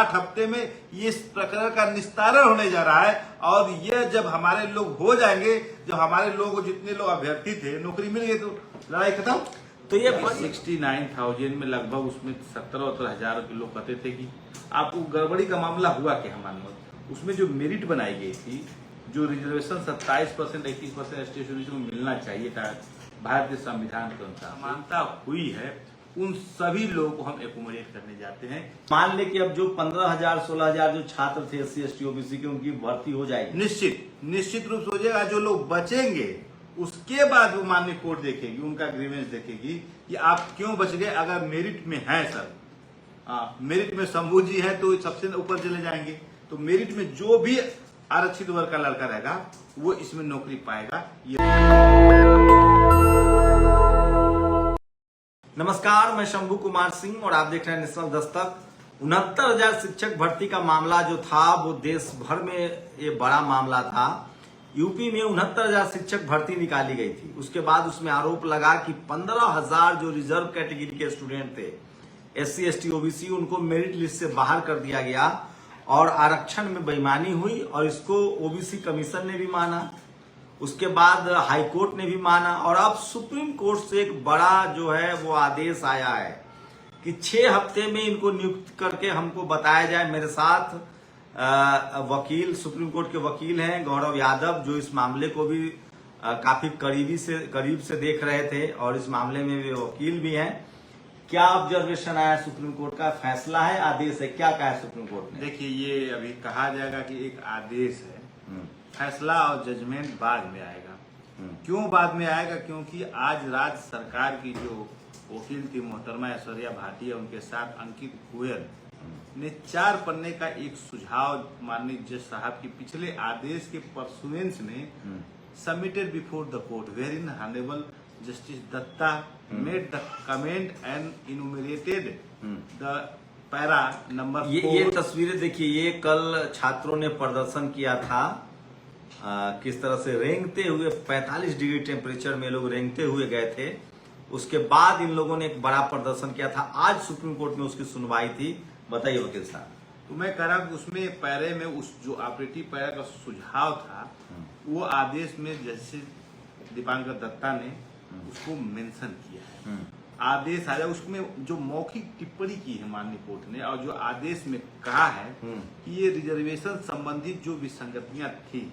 8 हफ्ते में ये इस प्रकरण का निस्तारण होने जा रहा है। और ये जब हमारे लोग हो जाएंगे, जब हमारे लोग जितने लोग अभ्यर्थी थे नौकरी मिल गई तो लड़ाई खत्म। तो ये 69,000 में लगभग उसमें 17-18 हजार के लोग कहते थे कि आपको गड़बड़ी का मामला हुआ क्या हमारे उसमें जो मेरिट बनाई गई थी, जो रिजर्वेशन 27% 21% स्टेट को मिलना चाहिए था भारतीय संविधान के अनुसार समानता हुई है, उन सभी लोगों को हम एकोमोडेट करने जाते हैं। मान ले कि अब जो 15,000 16,000 जो छात्र थे SC ST OBC के, उनकी भर्ती हो जाएगी। निश्चित रूप से हो जाएगा। जो लोग बचेंगे उसके बाद वो माननीय कोर्ट देखेगी, उनका ग्रीवेंस देखेगी कि आप क्यों बच गए। अगर मेरिट में है सर, मेरिट में शंभू जी है तो सबसे ऊपर चले जाएंगे। तो मेरिट में जो भी आरक्षित वर्ग का लड़का रहेगा वो इसमें नौकरी पाएगा। नमस्कार, मैं शंभू कुमार सिंह और आप देख रहे हैं नेशनल दस्तक। 69,000 शिक्षक भर्ती का मामला जो था वो देश भर में ये बड़ा मामला था। यूपी में 69,000 शिक्षक भर्ती निकाली गई थी। उसके बाद उसमें आरोप लगा कि 15,000 जो रिजर्व कैटेगरी के स्टूडेंट थे SC ST OBC, उनको मेरिट लिस्ट से बाहर कर दिया गया और आरक्षण में बेईमानी हुई और इसको OBC कमीशन ने भी माना, उसके बाद हाई कोर्ट ने भी माना और अब सुप्रीम कोर्ट से एक बड़ा जो है वो आदेश आया है कि 6 हफ्ते में इनको नियुक्त करके हमको बताया जाए। मेरे साथ वकील, सुप्रीम कोर्ट के वकील हैं गौरव यादव, जो इस मामले को भी काफी करीब से देख रहे थे और इस मामले में वे वकील भी हैं। क्या ऑब्जर्वेशन आया? सुप्रीम कोर्ट का फैसला है, आदेश है, क्या कहा है सुप्रीम कोर्ट ने? देखिए, ये अभी कहा जाएगा कि एक आदेश है, फैसला और जजमेंट बाद में आएगा। क्यों बाद में आएगा? क्योंकि आज राज्य सरकार की जो वकील थी मोहतरमा ऐश्वर्या भाटिया, उनके साथ अंकित गोयल ने 4 पन्ने का एक सुझाव माननीय जज साहब की पिछले आदेश के परसुएंस में submitted before the court, wherein honourable justice Datta made the comment and enumerated the para number 4। ये तस्वीरें देखिए, ये कल छात्रों ने प्रदर्शन किया था। किस तरह से रेंगते हुए 45 डिग्री टेम्परेचर में लोग रेंगते हुए गए थे। उसके बाद इन लोगों ने एक बड़ा प्रदर्शन किया था। आज सुप्रीम कोर्ट में उसकी सुनवाई थी। बताइए वकील साहब। तो मैं कह रहा हूं उसमें पैरे में उस जो ऑपरेटिव पैरा का सुझाव था, वो आदेश में जस्टिस दीपांकर दत्ता ने उसको मेंशन किया है। आदेश आया, उसमें जो मौखिक टिप्पणी की है माननीय कोर्ट ने और जो आदेश में कहा है कि ये रिजर्वेशन संबंधी जो विसंगतियां थी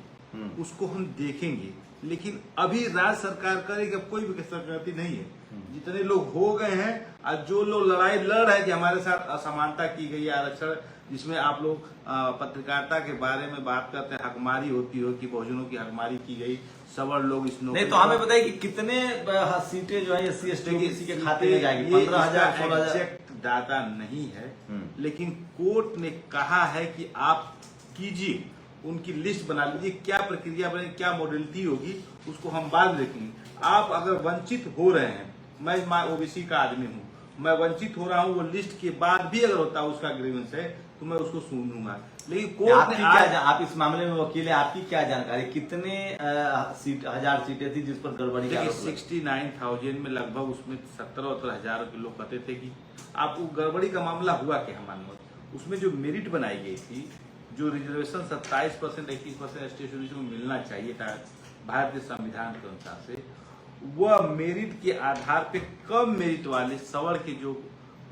उसको हम देखेंगे, लेकिन अभी राज्य सरकार करेगी। कोई भी विसंगति नहीं है। जितने लोग हो गए हैं और जो लोग लड़ाई लड़ रहे हैं कि हमारे साथ असमानता की गई, आरक्षण जिसमें आप लोग पत्रकारिता के बारे में बात करते हैं, हकमारी होती हो कि बहुजनों की हकमारी की गई, सवर लोग इस नहीं तो हमें बताइए कि कितने सीटें जो है SC ST OBC के खाते में जाएगी? 15,000 16,000 डाटा नहीं है, लेकिन कोर्ट ने कहा है कि आप कीजिए, उनकी लिस्ट बना लीजिए, क्या प्रक्रिया बने, क्या मॉडलिटी होगी, उसको हम बाद में देखेंगे। आप अगर वंचित हो रहे हैं, मैं OBC का आदमी हूँ, मैं वंचित हो रहा हूँ, वो लिस्ट के बाद भी अगर होता है उसका ग्रीवेंस है तो मैं उसको सुनूंगा। लेकिन कोर्ट ने आप इस मामले में वकील है, आपकी क्या जानकारी? कितने हजार सीटें थी जिस पर गड़बड़ी? 69,000 में लगभग उसमें 17-18 हजार के लोग कहते थे कि आपको गड़बड़ी का मामला हुआ क्या हमारे उसमें जो मेरिट बनाई गई थी, जो रिजर्वेशन 27% 21% स्टेट को मिलना चाहिए था भारतीय संविधान के अनुसार से, वह मेरिट के आधार पे कम मेरिट वाले सवर के जो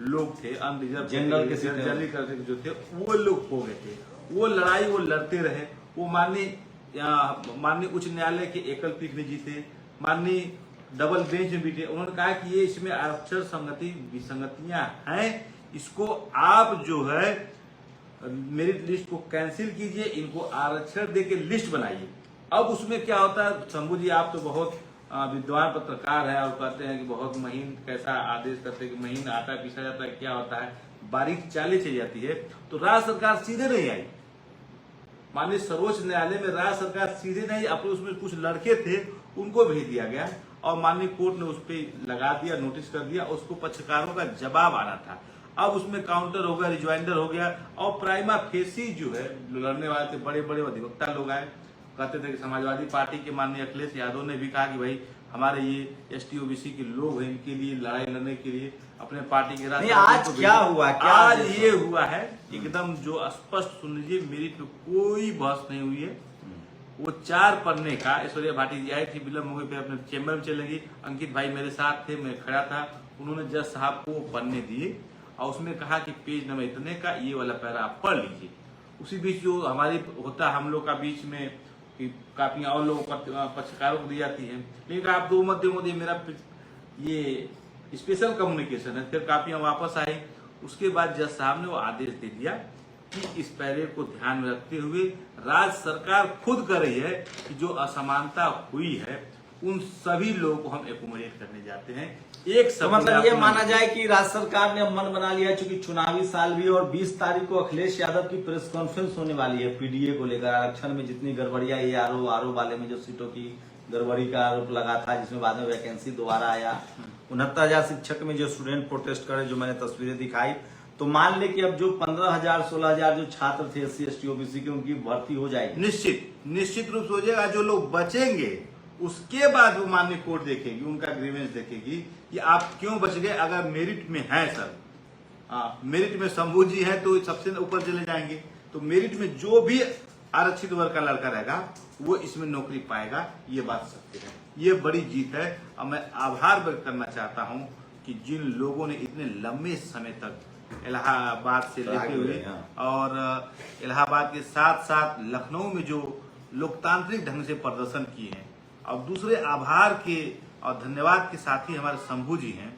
लोग थे, अनरिजर्व जनरल के जो थे, वो लोग हो गए थे। वो लड़ाई वो लड़ते रहे। वो माननीय उच्च न्यायालय के एकल पीठ में जीते, माननीय डबल बेंच में बीते। उन्होंने कहा कि ये इसमें आरक्षण संगति विसंगतियां हैं, इसको आप जो है मेरिट लिस्ट को कैंसिल कीजिए, इनको आरक्षण देके लिस्ट बनाइए। अब उसमें क्या होता है, शंभू जी आप तो बहुत विद्वान पत्रकार है और कहते हैं कि बहुत महीन कैसा आदेश करते हैं कि महीन आता है पीछा जाता है, क्या होता है, बारीक चालें चली जाती है। तो राज्य सरकार सीधे नहीं आई। माननीय सर्वोच्च न्यायालय में राज्य सरकार सीधे नहीं, अपने उसमें कुछ लड़के थे उनको भेज दिया गया और माननीय कोर्ट ने उस पर लगा दिया, नोटिस कर दिया। उसको पक्षकारों का जवाब आना था। अब उसमें काउंटर हो गया, रिज्वाइंडर हो गया और प्राइमा फेसी जो है लड़ने वाले थे, बड़े बड़े अधिवक्ता लोग आए, कहते थे कि समाजवादी पार्टी के माननीय अखिलेश यादव ने भी कहा कि भाई हमारे ये एसटी ओबीसी के लोग हैं, इनके लिए लड़ाई लड़ने के लिए अपने पार्टी के नहीं, आज क्या हुआ, क्या आज ये हुआ है एकदम जो स्पष्ट सुन लीजिए, मेरिट पे कोई बहस नहीं हुई है। वो 4 पन्ने का ऐश्वर्या भाटी जी आई थी, विलम्ब हो गई, अपने चेम्बर में चले गई। अंकित भाई मेरे साथ थे, मैं खड़ा था, उन्होंने जज साहब को पन्ने दिए और उसमें कहा कि पेज नंबर इतने का ये वाला पैरा आप पढ़ लीजिए। उसी बीच जो हमारी होता है हम लोग का बीच में कापियां और लोगों पक्षकारों को दी जाती है, लेकिन आप दो मत दे, मेरा ये स्पेशल कम्युनिकेशन है। फिर कापियां वापस आई, उसके बाद जज साहब ने वो आदेश दे दिया कि इस पैरे को ध्यान में रखते हुए राज्य सरकार खुद कर रही है कि जो असमानता हुई है उन सभी लोगों को हम एकोमोडेट करने जाते हैं। एक तो मतलब ये माना जाए कि राज्य सरकार ने मन बना लिया, चूंकि चुनावी साल भी, और 20 तारीख को अखिलेश यादव की प्रेस कॉन्फ्रेंस होने वाली है पीडीए को लेकर, आरक्षण में जितनी गड़बड़ियां, ये आरओ वाले में जो सीटों की गड़बड़ी का आरोप लगा था, जिसमें बाद में वैकेंसी दोबारा आया, 69,000 शिक्षक में जो स्टूडेंट प्रोटेस्ट करे, जो मैंने तस्वीरें दिखाई, तो मान ले कि अब जो 15,000 16,000 जो छात्र थे SC ST OBC के, उनकी भर्ती हो जाएगी। निश्चित रूप से हो जाएगा। जो लोग बचेंगे उसके बाद वो माननीय कोर्ट देखेगी, उनका ग्रीवेंस देखेगी कि आप क्यों बच गए। अगर मेरिट में है सर, मेरिट में शंभू जी है तो सबसे ऊपर चले जाएंगे। तो मेरिट में जो भी आरक्षित वर्ग का लड़का रहेगा वो इसमें नौकरी पाएगा, ये बात सत्य है, ये बड़ी जीत है। और मैं आभार व्यक्त करना चाहता हूं कि जिन लोगों ने इतने लंबे समय तक इलाहाबाद से लेते हुए और इलाहाबाद के साथ साथ लखनऊ में जो लोकतांत्रिक ढंग से प्रदर्शन किए हैं, और दूसरे आभार के और धन्यवाद के साथ ही हमारे शंभू जी हैं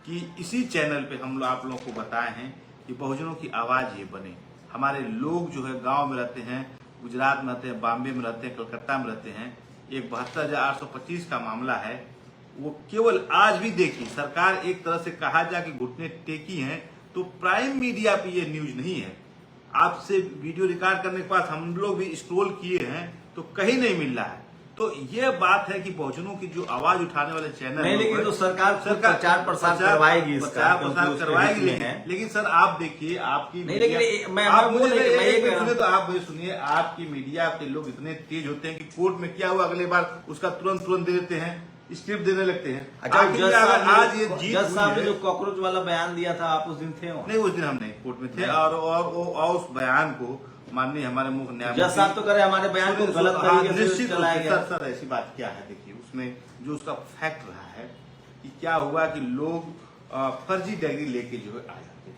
कि इसी चैनल पे हम आप लोगों को बताए हैं कि बहुजनों की आवाज ये बने। हमारे लोग जो है गांव में रहते हैं, गुजरात में रहते हैं, बॉम्बे में रहते हैं, कलकत्ता में रहते हैं, एक 72,825 का मामला है, वो केवल आज भी देखी सरकार एक तरह से कहा जाए कि घुटने टेकी हैं, तो प्राइम मीडिया पे ये न्यूज नहीं है। आपसे वीडियो रिकॉर्ड करने के बाद हम लोग भी स्क्रॉल किए हैं तो कहीं नहीं मिल रहा है। तो ये बात है कि बहुजनों की जो आवाज उठाने वाले चैनल नहीं, लेकिन तो सरकार प्रचार प्रसार करवाएगी, प्रचार प्रसार करवाएगी, लेकिन सर आप देखिए आपकी नहीं, लेकिन तो आप मुझे सुनिए, आपकी मीडिया के लोग इतने तेज होते हैं कि कोर्ट में क्या हुआ अगले बार उसका तुरंत दे देते हैं, स्क्रिप्ट देने लगते हैं। अच्छा, आज ये जज साहब ने जो कॉकरोच वाला बयान दिया था, आप उस दिन थे? नहीं, उस दिन हम नहीं कोर्ट में थे, और उस बयान को माननीय हमारे मुख्य न्यायाधीश जज साहब तो करे हमारे बयान को गलत तरीके से चलाया गया। सर ऐसी बात क्या है, देखिए उसमें जो उसका फैक्ट रहा है कि क्या हुआ कि लोग फर्जी डिग्री लेके जो है आ जाते हैं,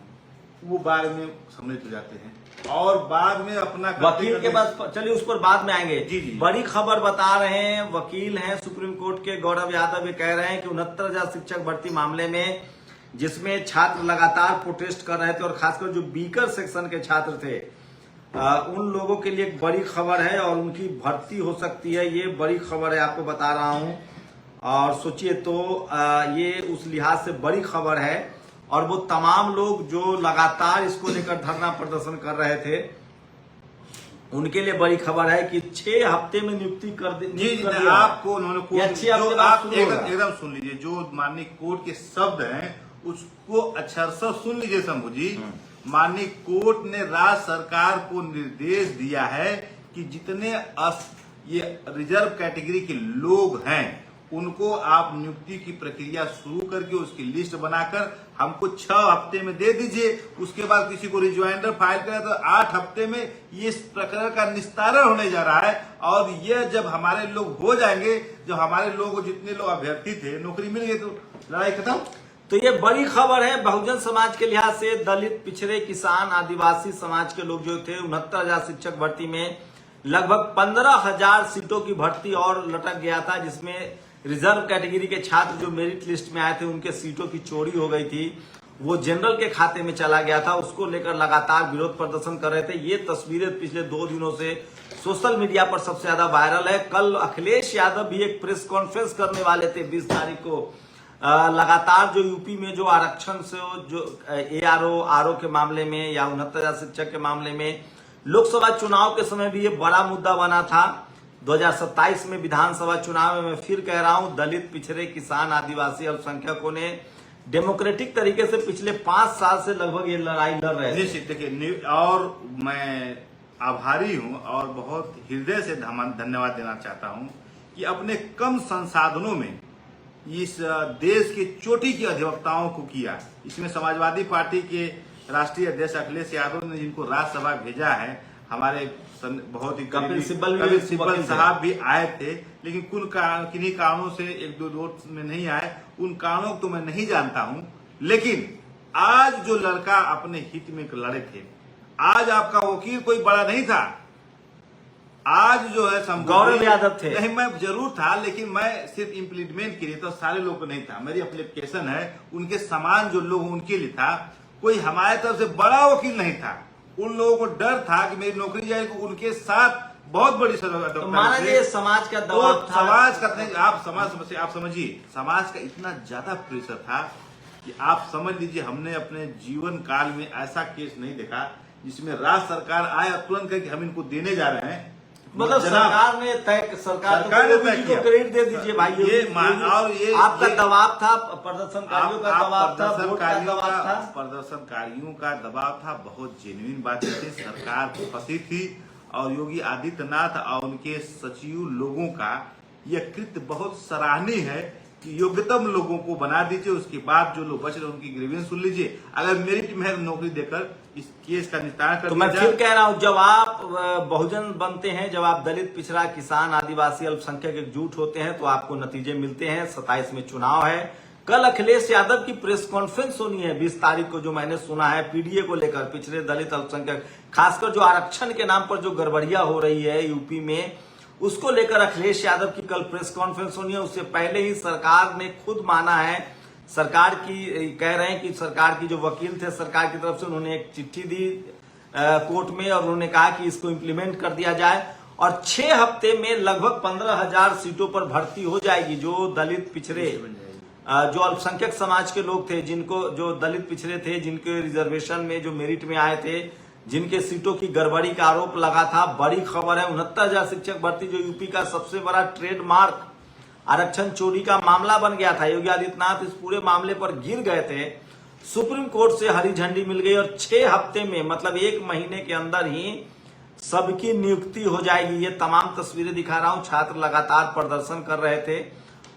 वो बाद में सम्मिलित हो जाते हैं और बाद में अपना वकील के पास, चलिए उस पर बाद में आएंगे। जी। बड़ी खबर बता रहे हैं, वकील हैं सुप्रीम कोर्ट के गौरव यादव, ये कह रहे हैं कि 69,000 शिक्षक भर्ती मामले में, जिसमें छात्र लगातार प्रोटेस्ट कर रहे थे और खासकर जो बीकर सेक्शन के छात्र थे, उन लोगों के लिए एक बड़ी खबर है और उनकी भर्ती हो सकती है। ये बड़ी खबर है, आपको बता रहा हूं। और सोचिए तो ये उस लिहाज से बड़ी खबर है। और वो तमाम लोग जो लगातार इसको लेकर धरना प्रदर्शन कर रहे थे, उनके लिए बड़ी खबर है कि 6 हफ्ते में नियुक्ति कर दी। जी, आपको उन्होंने एकदम सुन लीजिए, जो माननीय कोर्ट के शब्द हैं उसको अक्षरशः सुन लीजिए शंभू जी। माननीय कोर्ट ने राज्य सरकार को निर्देश दिया है कि जितने ये रिजर्व कैटेगरी के लोग हैं उनको आप नियुक्ति की प्रक्रिया शुरू करके उसकी लिस्ट बनाकर हमको 6 हफ्ते में दे दीजिए। उसके बाद किसी को रिज्वाइंडर फाइल करें तो 8 हफ्ते में ये इस प्रकरण का निस्तारण होने जा रहा है। और ये जब हमारे लोग हो जाएंगे, जब हमारे लोग जितने लोग अभ्यर्थी थे नौकरी मिल गई तो लड़ाई खत्म। तो ये बड़ी खबर है बहुजन समाज के लिहाज से। दलित, पिछड़े, किसान, आदिवासी समाज के लोग जो थे, 69,000 शिक्षक भर्ती में लगभग 15,000 सीटों की भर्ती और लटक गया था, जिसमें रिजर्व कैटेगरी के छात्र जो मेरिट लिस्ट में आए थे उनके सीटों की चोरी हो गई थी, वो जनरल के खाते में चला गया था। उसको लेकर लगातार विरोध प्रदर्शन कर रहे थे। ये तस्वीरें पिछले 2 दिनों से सोशल मीडिया पर सबसे ज्यादा वायरल है। कल अखिलेश यादव भी एक प्रेस कॉन्फ्रेंस करने वाले थे 20 तारीख को। लगातार जो यूपी में जो आरक्षण से जो आरओ के मामले में या 69,000 शिक्षक के मामले में, लोकसभा चुनाव के समय भी ये बड़ा मुद्दा बना था। 2027 में विधानसभा चुनाव में मैं फिर कह रहा हूं, दलित, पिछड़े, किसान, आदिवासी, अल्पसंख्यकों ने डेमोक्रेटिक तरीके से पिछले 5 साल से लगभग ये लड़ाई लड़ रहे थे। देखिए, और मैं आभारी हूं और बहुत हृदय से धन्यवाद देना चाहता हूं कि अपने कम संसाधनों में इस देश के चोटी के अधिवक्ताओं को किया। इसमें समाजवादी पार्टी के राष्ट्रीय अध्यक्ष अखिलेश यादव ने जिनको राज्यसभा भेजा है, हमारे बहुत ही कपिल सिब्बल साहब भी आए थे, लेकिन किन्हीं कारणों से एक दो वोट में नहीं आए। उन कारणों को तो मैं नहीं जानता हूं, लेकिन आज जो लड़का अपने हित में लड़े थे, आज आपका वकील कोई बड़ा नहीं था। आज जो है गौरव यादव थे। नहीं, मैं जरूर था, लेकिन मैं सिर्फ इम्प्लीमेंट के लिए तो सारे लोग को नहीं था। मेरी एप्लीकेशन है, उनके समान जो लोग उनके लिए था। कोई हमारे तरफ से बड़ा वकील नहीं था। उन लोगों को डर था कि मेरी नौकरी जाएगी, उनके साथ बहुत बड़ी तो माना ये समाज का दबाव था। समाज का आप समझिए, समाज का इतना ज्यादा प्रेशर था कि आप समझ लीजिए, हमने अपने जीवन काल में ऐसा केस नहीं देखा जिसमें राज्य सरकार आए और तुरंत कहे कि हम इनको देने जा रहे हैं। मतलब सरकार ने क्रेडिट दे दीजिए भाई। ये आपका दबाव था, प्रदर्शनकारियों का दबाव था, प्रदर्शनकारियों का दबाव था। बहुत जेन्युइन बातें थी, सरकार फंसी थी और योगी आदित्यनाथ और उनके सचिव लोगों का यह कृत्य बहुत सराहनीय है कि योग्यतम लोगों को बना दीजिए, उसके बाद जो लोग बच रहे उनकी ग्रीवेंस सुन लीजिए। अगर मेरिट में नौकरी देकर इस केस का निस्तारण कर तो मैं फिर कह रहा हूं, जब आप बहुजन बनते हैं, जब आप दलित, पिछड़ा, किसान, आदिवासी, अल्पसंख्यक एकजुट होते हैं तो आपको नतीजे मिलते हैं। 27 में चुनाव है। कल अखिलेश यादव की प्रेस कॉन्फ्रेंस होनी है 20 तारीख को, जो मैंने सुना है पीडीए को लेकर, पिछड़े, दलित, अल्पसंख्यक, खासकर जो आरक्षण के नाम पर जो गड़बड़िया हो रही है यूपी में, उसको लेकर अखिलेश यादव की कल प्रेस कॉन्फ्रेंस होनी है। उससे पहले ही सरकार ने खुद माना है, सरकार की कह रहे हैं कि सरकार की जो वकील थे सरकार की तरफ से, उन्होंने एक चिट्ठी दी कोर्ट में और उन्होंने कहा कि इसको इम्प्लीमेंट कर दिया जाए और 6 हफ्ते में लगभग 15,000 सीटों पर भर्ती हो जाएगी। जो दलित, पिछड़े, जो अल्पसंख्यक समाज के लोग थे, जिनको, जो दलित पिछड़े थे, जिनके रिजर्वेशन में जो मेरिट में आए थे, जिनके सीटों की गड़बड़ी का आरोप लगा था। बड़ी खबर है, 69,000 शिक्षक भर्ती, जो यूपी का सबसे बड़ा ट्रेडमार्क आरक्षण चोरी का मामला बन गया था। योगी आदित्यनाथ इस पूरे मामले पर गिर गए थे। सुप्रीम कोर्ट से हरी झंडी मिल गई और 6 हफ्ते में, मतलब 1 महीने के अंदर ही सबकी नियुक्ति हो जाएगी। ये तमाम तस्वीरें दिखा रहा हूं। छात्र लगातार प्रदर्शन कर रहे थे।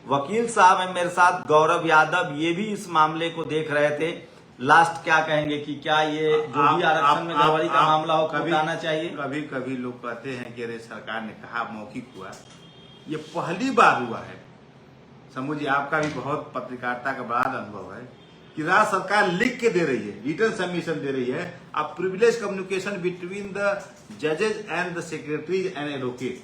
वकील साहब है मेरे साथ, गौरव यादव, ये भी इस मामले को देख रहे थे। लास्ट क्या कहेंगे कि क्या ये जो भी आरक्षण में गड़बड़ी का मामला हो, कभी आना चाहिए? कभी कभी लोग कहते हैं कि अरे सरकार ने कहा मौखिक हुआ, ये पहली बार हुआ है। समझिए, आपका भी बहुत पत्रकारिता का बड़ा अनुभव है कि राज्य सरकार लिख के दे रही है, रिटर्न सबमिशन दे रही है। अब प्रिविलेज कम्युनिकेशन बिटवीन द जजेज and the secretaries and advocate,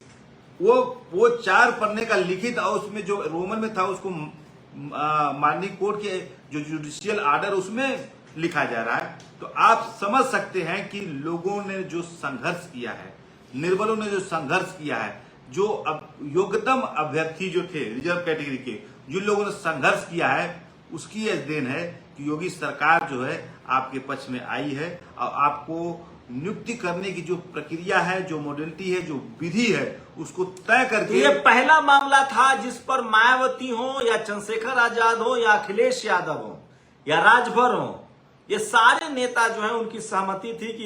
वो 4 पन्ने का लिखित और उसमें जो रोमन में था उसको माननीय कोर्ट के जो जुडिशियल आर्डर उसमें लिखा जा रहा है। तो आप समझ सकते हैं कि लोगों ने जो संघर्ष किया है, निर्बलों ने जो संघर्ष किया है, जो अब योग्यतम अभ्यर्थी जो थे रिजर्व कैटेगरी के, जिन लोगों ने संघर्ष किया है, उसकी यह देन है कि योगी सरकार जो है आपके पक्ष में आई है और आपको नियुक्ति करने की जो प्रक्रिया है, जो मॉडलिटी है, जो विधि है, उसको तय करके। ये पहला मामला था जिस पर मायावती हो या चंद्रशेखर आजाद हो या अखिलेश यादव हो या राजभर हो, ये सारे नेता जो है उनकी सहमति थी कि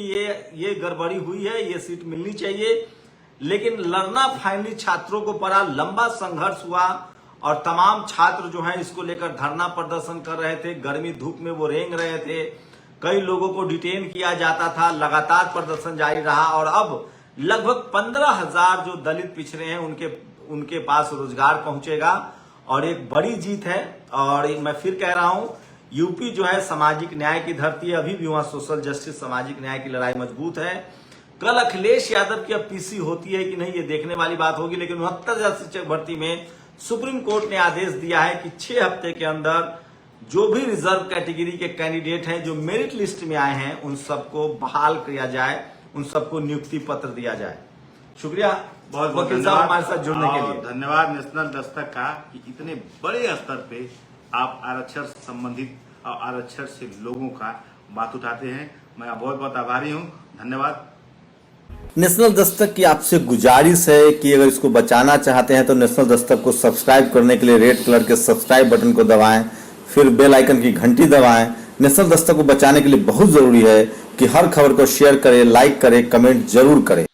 ये गड़बड़ी हुई है, ये सीट मिलनी चाहिए। लेकिन लड़ना फाइनली छात्रों को पड़ा, लंबा संघर्ष हुआ और तमाम छात्र जो है इसको लेकर धरना प्रदर्शन कर रहे थे। गर्मी धूप में वो रेंग रहे थे। कई लोगों को डिटेन किया जाता था। लगातार प्रदर्शन जारी रहा और अब लगभग 15,000 जो दलित पिछड़े हैं उनके पास रोजगार पहुंचेगा और एक बड़ी जीत है। और मैं फिर कह रहा हूं, यूपी जो है सामाजिक न्याय की धरती है। अभी भी वहां सोशल जस्टिस, सामाजिक न्याय की लड़ाई मजबूत है। कल अखिलेश यादव की अब पीसी होती है कि नहीं, ये देखने वाली बात होगी। लेकिन 69,000 शिक्षक भर्ती में सुप्रीम कोर्ट ने आदेश दिया है कि 6 हफ्ते के अंदर जो भी रिजर्व कैटेगरी के कैंडिडेट हैं, जो मेरिट लिस्ट में आए हैं, उन सबको बहाल किया जाए, उन सबको नियुक्ति पत्र दिया जाए। शुक्रिया बहुत बहुत हमारे साथ जुड़ने के लिए। धन्यवाद नेशनल दस्तक का कि इतने बड़े स्तर पे आप आरक्षण संबंधित और आरक्षण से लोगों का बात उठाते हैं। मैं बहुत बहुत आभारी हूँ। धन्यवाद। नेशनल दस्तक की आपसे गुजारिश है कि अगर इसको बचाना चाहते हैं तो नेशनल दस्तक को सब्सक्राइब करने के लिए रेड कलर के सब्सक्राइब बटन को दबाएं, फिर बेल आइकन की घंटी दबाएं। नेशनल दस्तक को बचाने के लिए बहुत जरूरी है कि हर खबर को शेयर करें, लाइक करें, कमेंट जरूर करें।